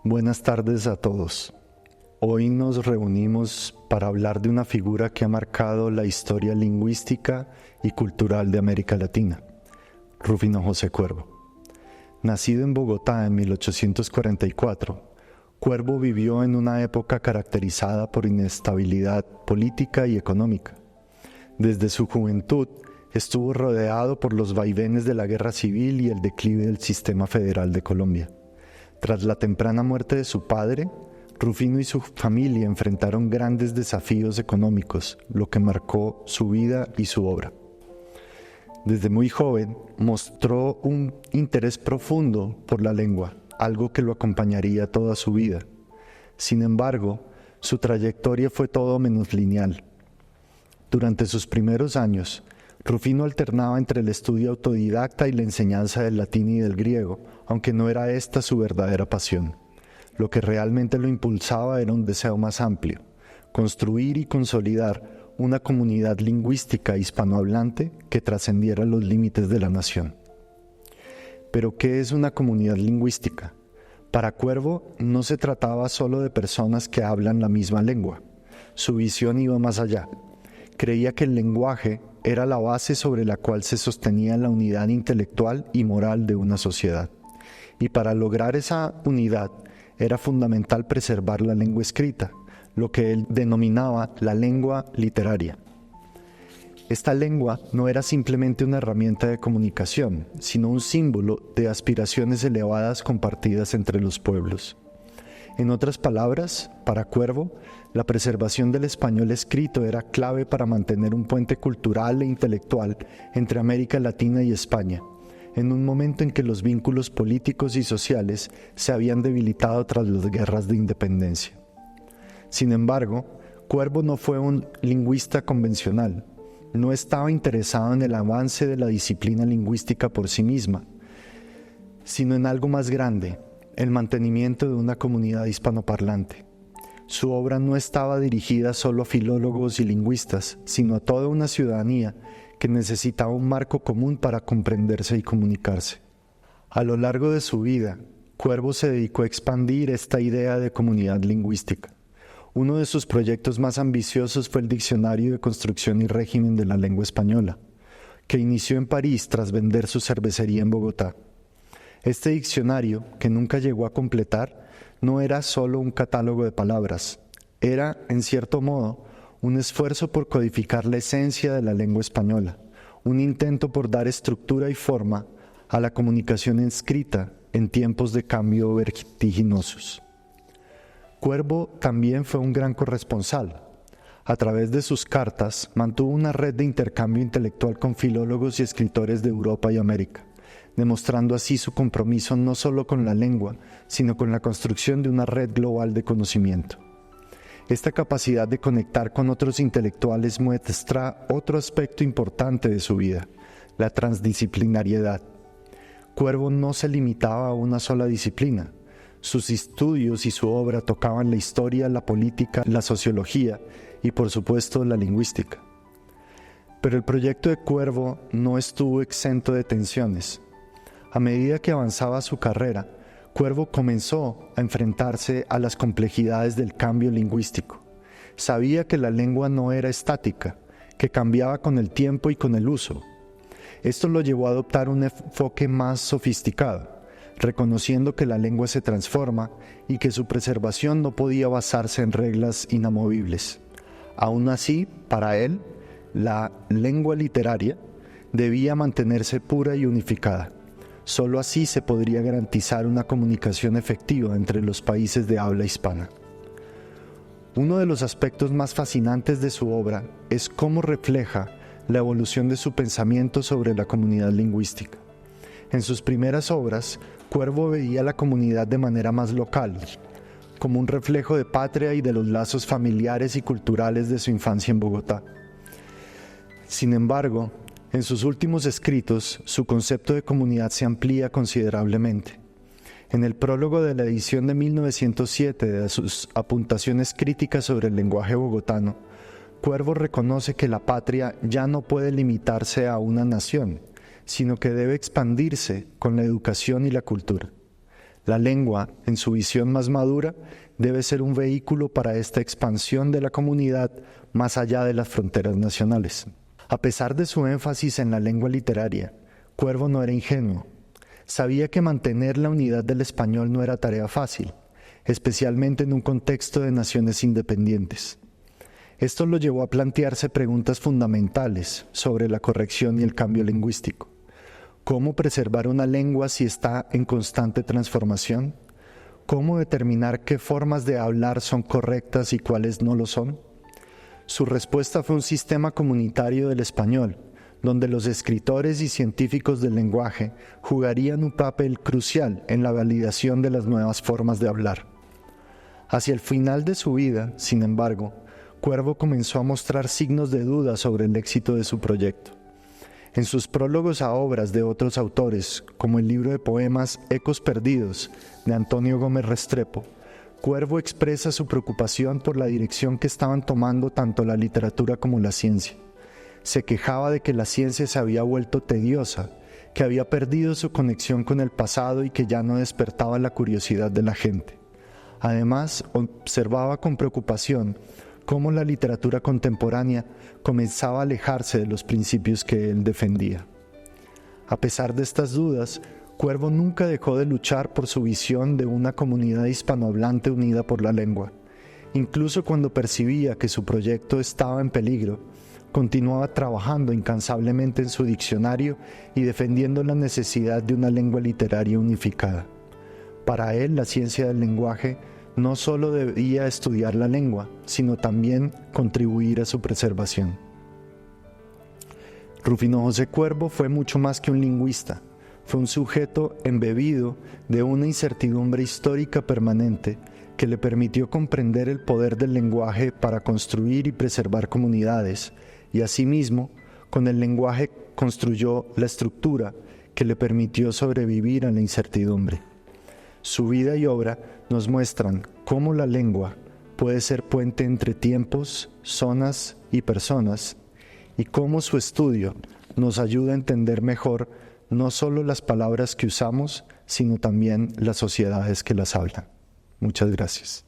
Buenas tardes a todos. Hoy nos reunimos para hablar de una figura que ha marcado la historia lingüística y cultural de América Latina, Rufino José Cuervo. Nacido en Bogotá en 1844, Cuervo vivió en una época caracterizada por inestabilidad política y económica. Desde su juventud estuvo rodeado por los vaivenes de la guerra civil y el declive del sistema federal de Colombia. Tras la temprana muerte de su padre, Rufino y su familia enfrentaron grandes desafíos económicos, lo que marcó su vida y su obra. Desde muy joven mostró un interés profundo por la lengua, algo que lo acompañaría toda su vida. Sin embargo, su trayectoria fue todo menos lineal. Durante sus primeros años, Rufino alternaba entre el estudio autodidacta y la enseñanza del latín y del griego, aunque no era esta su verdadera pasión. Lo que realmente lo impulsaba era un deseo más amplio: construir y consolidar una comunidad lingüística hispanohablante que trascendiera los límites de la nación. Pero, ¿qué es una comunidad lingüística? Para Cuervo no se trataba solo de personas que hablan la misma lengua. Su visión iba más allá. Creía que el lenguaje era la base sobre la cual se sostenía la unidad intelectual y moral de una sociedad. Y para lograr esa unidad era fundamental preservar la lengua escrita, lo que él denominaba la lengua literaria. Esta lengua no era simplemente una herramienta de comunicación, sino un símbolo de aspiraciones elevadas compartidas entre los pueblos. En otras palabras, para Cuervo, la preservación del español escrito era clave para mantener un puente cultural e intelectual entre América Latina y España, en un momento en que los vínculos políticos y sociales se habían debilitado tras las guerras de independencia. Sin embargo, Cuervo no fue un lingüista convencional. No estaba interesado en el avance de la disciplina lingüística por sí misma, sino en algo más grande: el mantenimiento de una comunidad hispanoparlante. Su obra no estaba dirigida solo a filólogos y lingüistas, sino a toda una ciudadanía que necesitaba un marco común para comprenderse y comunicarse. A lo largo de su vida, Cuervo se dedicó a expandir esta idea de comunidad lingüística. Uno de sus proyectos más ambiciosos fue el Diccionario de Construcción y Régimen de la Lengua Española, que inició en París tras vender su cervecería en Bogotá. Este diccionario, que nunca llegó a completar, no era solo un catálogo de palabras, era, en cierto modo, un esfuerzo por codificar la esencia de la lengua española, un intento por dar estructura y forma a la comunicación escrita en tiempos de cambio vertiginosos. Cuervo también fue un gran corresponsal. A través de sus cartas mantuvo una red de intercambio intelectual con filólogos y escritores de Europa y América, demostrando así su compromiso no solo con la lengua, sino con la construcción de una red global de conocimiento. Esta capacidad de conectar con otros intelectuales muestra otro aspecto importante de su vida: la transdisciplinariedad. Cuervo no se limitaba a una sola disciplina. Sus estudios y su obra tocaban la historia, la política, la sociología y, por supuesto, la lingüística. Pero el proyecto de Cuervo no estuvo exento de tensiones. A medida que avanzaba su carrera, Cuervo comenzó a enfrentarse a las complejidades del cambio lingüístico. Sabía que la lengua no era estática, que cambiaba con el tiempo y con el uso. Esto lo llevó a adoptar un enfoque más sofisticado, reconociendo que la lengua se transforma y que su preservación no podía basarse en reglas inamovibles. Aún así, para él, la lengua literaria debía mantenerse pura y unificada. Solo así se podría garantizar una comunicación efectiva entre los países de habla hispana. Uno de los aspectos más fascinantes de su obra es cómo refleja la evolución de su pensamiento sobre la comunidad lingüística. En sus primeras obras, Cuervo veía la comunidad de manera más local, como un reflejo de patria y de los lazos familiares y culturales de su infancia en Bogotá. Sin embargo, en sus últimos escritos, su concepto de comunidad se amplía considerablemente. En el prólogo de la edición de 1907 de sus apuntaciones críticas sobre el lenguaje bogotano, Cuervo reconoce que la patria ya no puede limitarse a una nación, sino que debe expandirse con la educación y la cultura. La lengua, en su visión más madura, debe ser un vehículo para esta expansión de la comunidad más allá de las fronteras nacionales. A pesar de su énfasis en la lengua literaria, Cuervo no era ingenuo. Sabía que mantener la unidad del español no era tarea fácil, especialmente en un contexto de naciones independientes. Esto lo llevó a plantearse preguntas fundamentales sobre la corrección y el cambio lingüístico. ¿Cómo preservar una lengua si está en constante transformación? ¿Cómo determinar qué formas de hablar son correctas y cuáles no lo son? Su respuesta fue un sistema comunitario del español, donde los escritores y científicos del lenguaje jugarían un papel crucial en la validación de las nuevas formas de hablar. Hacia el final de su vida, sin embargo, Cuervo comenzó a mostrar signos de duda sobre el éxito de su proyecto. En sus prólogos a obras de otros autores, como el libro de poemas Ecos Perdidos, de Antonio Gómez Restrepo, Cuervo expresa su preocupación por la dirección que estaban tomando tanto la literatura como la ciencia. Se quejaba de que la ciencia se había vuelto tediosa, que había perdido su conexión con el pasado y que ya no despertaba la curiosidad de la gente. Además, observaba con preocupación cómo la literatura contemporánea comenzaba a alejarse de los principios que él defendía. A pesar de estas dudas, Cuervo nunca dejó de luchar por su visión de una comunidad hispanohablante unida por la lengua. Incluso cuando percibía que su proyecto estaba en peligro, continuaba trabajando incansablemente en su diccionario y defendiendo la necesidad de una lengua literaria unificada. Para él, la ciencia del lenguaje no solo debía estudiar la lengua, sino también contribuir a su preservación. Rufino José Cuervo fue mucho más que un lingüista. Fue un sujeto embebido de una incertidumbre histórica permanente que le permitió comprender el poder del lenguaje para construir y preservar comunidades, y asimismo, con el lenguaje construyó la estructura que le permitió sobrevivir a la incertidumbre. Su vida y obra nos muestran cómo la lengua puede ser puente entre tiempos, zonas y personas, y cómo su estudio nos ayuda a entender mejor no solo las palabras que usamos, sino también las sociedades que las hablan. Muchas gracias.